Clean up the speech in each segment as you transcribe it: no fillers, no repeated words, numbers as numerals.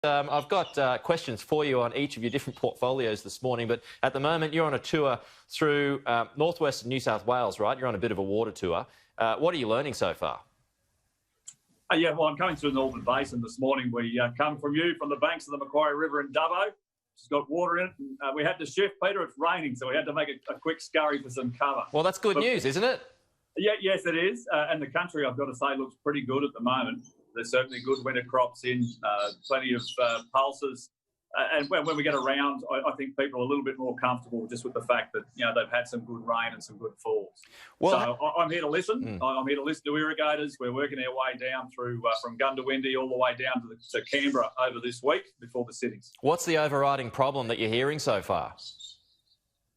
I've got questions for you on each of your different portfolios this morning, but at the moment you're on a tour through northwestern New South Wales, right? You're on a bit of a water tour. What are you learning so far? Yeah, well, I'm coming through the Northern Basin this morning. We come from the banks of the Macquarie River in Dubbo. It's got water in it. We had to shift, Peter. It's raining, so we had to make a quick scurry for some cover. Well, that's good news, isn't it? Yeah, yes, it is. And the country, I've got to say, looks pretty good at the moment. There's certainly good winter crops in, plenty of pulses. And when we get around, I think people are a little bit more comfortable just with the fact that, they've had some good rain and some good falls. Well, so I'm here to listen. I'm here to listen to irrigators. We're working our way down through from Gundawindi all the way down to Canberra over this week before the sittings. What's the overriding problem that you're hearing so far?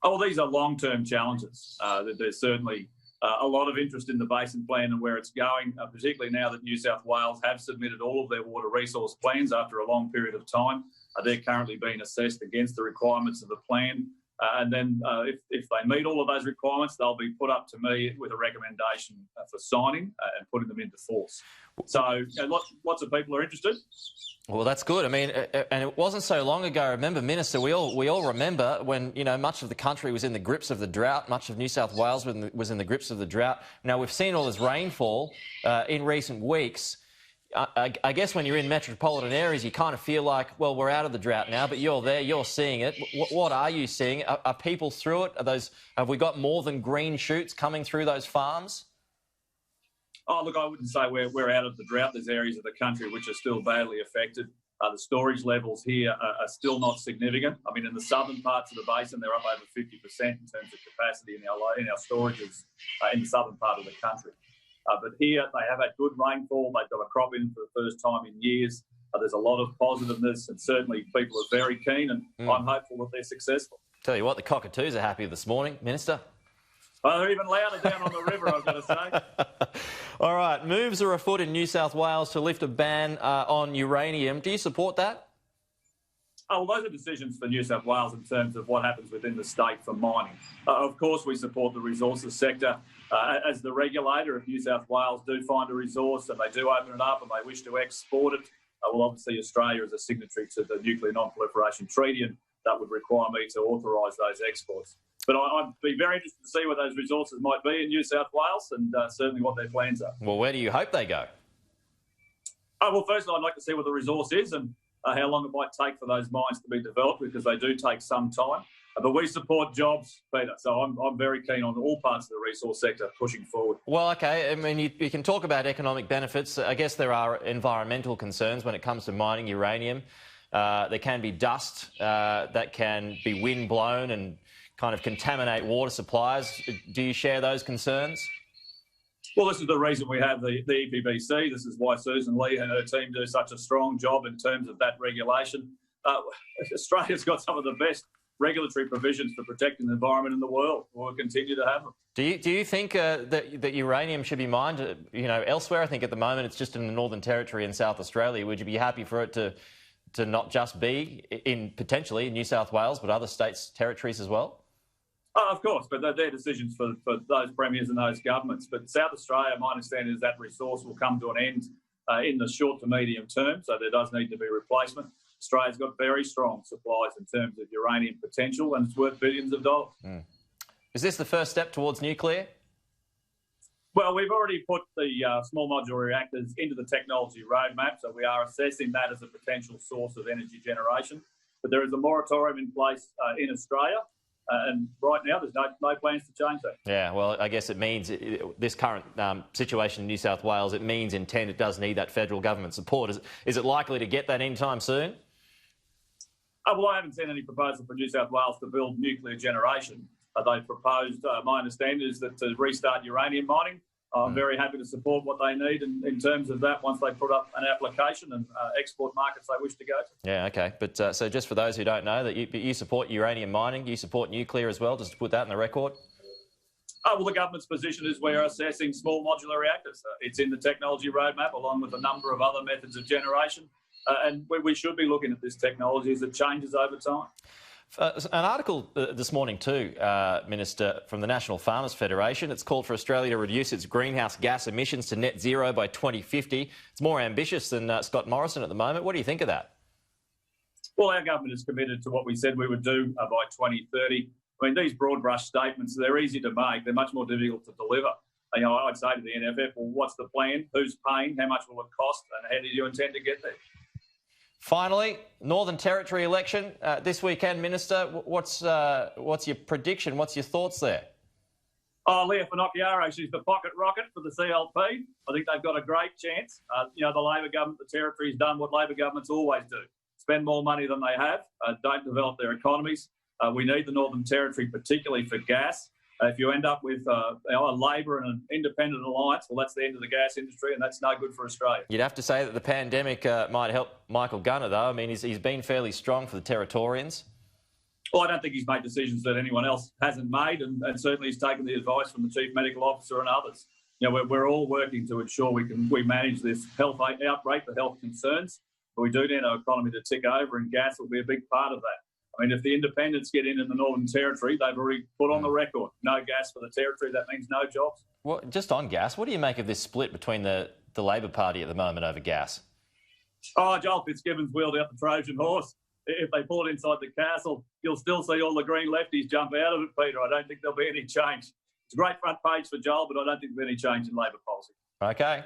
Oh, well, these are long-term challenges. There's certainly a lot of interest in the basin plan and where it's going, particularly now that New South Wales have submitted all of their water resource plans after a long period of time. They're currently being assessed against the requirements of the plan. And then if they meet all of those requirements, they'll be put up to me with a recommendation for signing and putting them into force. So lots of people are interested. Well, that's good. I mean, and it wasn't so long ago. Remember, Minister, we all remember when, much of the country was in the grips of the drought, much of New South Wales was in the grips of the drought. Now, we've seen all this rainfall in recent weeks. I guess when you're in metropolitan areas, you kind of feel like, well, we're out of the drought now, but you're there, you're seeing it. What are you seeing? Are people through it? Have we got more than green shoots coming through those farms? Oh, look, I wouldn't say we're out of the drought. There's areas of the country which are still badly affected. The storage levels here are still not significant. I mean, in the southern parts of the basin, they're up over 50% in terms of capacity in our storages in the southern part of the country. But here they have had good rainfall. They've got a crop in for the first time in years. There's a lot of positiveness, and certainly people are very keen, and I'm hopeful that they're successful. Tell you what, the cockatoos are happy this morning, Minister. They're even louder down on the river, I've got to say. All right, moves are afoot in New South Wales to lift a ban on uranium. Do you support that? Oh, well, those are decisions for New South Wales in terms of what happens within the state for mining. Of course, we support the resources sector. As the regulator, if New South Wales do find a resource and they do open it up and they wish to export it, well, obviously Australia is a signatory to the Nuclear Non-Proliferation Treaty, and that would require me to authorise those exports. But I'd be very interested to see what those resources might be in New South Wales and certainly what their plans are. Well, where do you hope they go? Oh, well, first I'd like to see what the resource is and how long it might take for those mines to be developed, because they do take some time. But we support jobs, Peter, so I'm very keen on all parts of the resource sector pushing forward. Well, OK, I mean, you can talk about economic benefits. I guess there are environmental concerns when it comes to mining uranium. There can be dust that can be wind-blown and kind of contaminate water supplies. Do you share those concerns? Well, this is the reason we have the EPBC. This is why Susan Lee and her team do such a strong job in terms of that regulation. Australia's got some of the best regulatory provisions for protecting the environment in the world. We'll continue to have them. Do you think that uranium should be mined, elsewhere? I think at the moment it's just in the Northern Territory in South Australia. Would you be happy for it to not just be potentially in New South Wales, but other states, territories as well? Oh, of course, but they're decisions for those premiers and those governments. But South Australia, my understanding is that resource will come to an end in the short to medium term, so there does need to be replacement. Australia's got very strong supplies in terms of uranium potential, and it's worth billions of dollars. Is this the first step towards nuclear? Well, we've already put the small modular reactors into the technology roadmap, so we are assessing that as a potential source of energy generation. But there is a moratorium in place in Australia. And right now, there's no plans to change that. Yeah, well, I guess it means this current situation in New South Wales, it means it does need that federal government support. Is it likely to get that anytime soon? Well, I haven't seen any proposal for New South Wales to build nuclear generation. They've proposed, my understanding is that to restart uranium mining. I'm very happy to support what they need in terms of that once they put up an application and export markets they wish to go to. Yeah, OK. But so just for those who don't know, that you support uranium mining, you support nuclear as well, just to put that in the record? Well, the government's position is we're assessing small modular reactors. It's in the technology roadmap along with a number of other methods of generation. And we should be looking at this technology as it changes over time. An article this morning too, Minister, from the National Farmers Federation. It's called for Australia to reduce its greenhouse gas emissions to net zero by 2050. It's more ambitious than Scott Morrison at the moment. What do you think of that? Well, our government is committed to what we said we would do by 2030. I mean, these broad brush statements, they're easy to make. They're much more difficult to deliver. You know, I'd say to the NFF, well, what's the plan? Who's paying? How much will it cost? And how do you intend to get there? Finally, Northern Territory election this weekend, Minister. What's your prediction? What's your thoughts there? Oh, Leah Finocchiaro, she's the pocket rocket for the CLP. I think they've got a great chance. You know, the Labor government, the Territory's done what Labor governments always do. Spend more money than they have, don't develop their economies. We need the Northern Territory, particularly for gas. If you end up with a Labor and an independent alliance, well, that's the end of the gas industry, and that's no good for Australia. You'd have to say that the pandemic might help Michael Gunner, though. I mean, he's been fairly strong for the Territorians. Well, I don't think he's made decisions that anyone else hasn't made, and certainly he's taken the advice from the Chief Medical Officer and others. You know, we're all working to ensure we manage this health outbreak, the health concerns, but we do need our economy to tick over, and gas will be a big part of that. I mean, if the independents get in the Northern Territory, they've already put on the record, no gas for the Territory. That means no jobs. Well, just on gas, what do you make of this split between the Labor Party at the moment over gas? Oh, Joel Fitzgibbon's wheeled out the Trojan horse. If they pull it inside the castle, you'll still see all the green lefties jump out of it, Peter. I don't think there'll be any change. It's a great front page for Joel, but I don't think there'll be any change in Labor policy. Okay.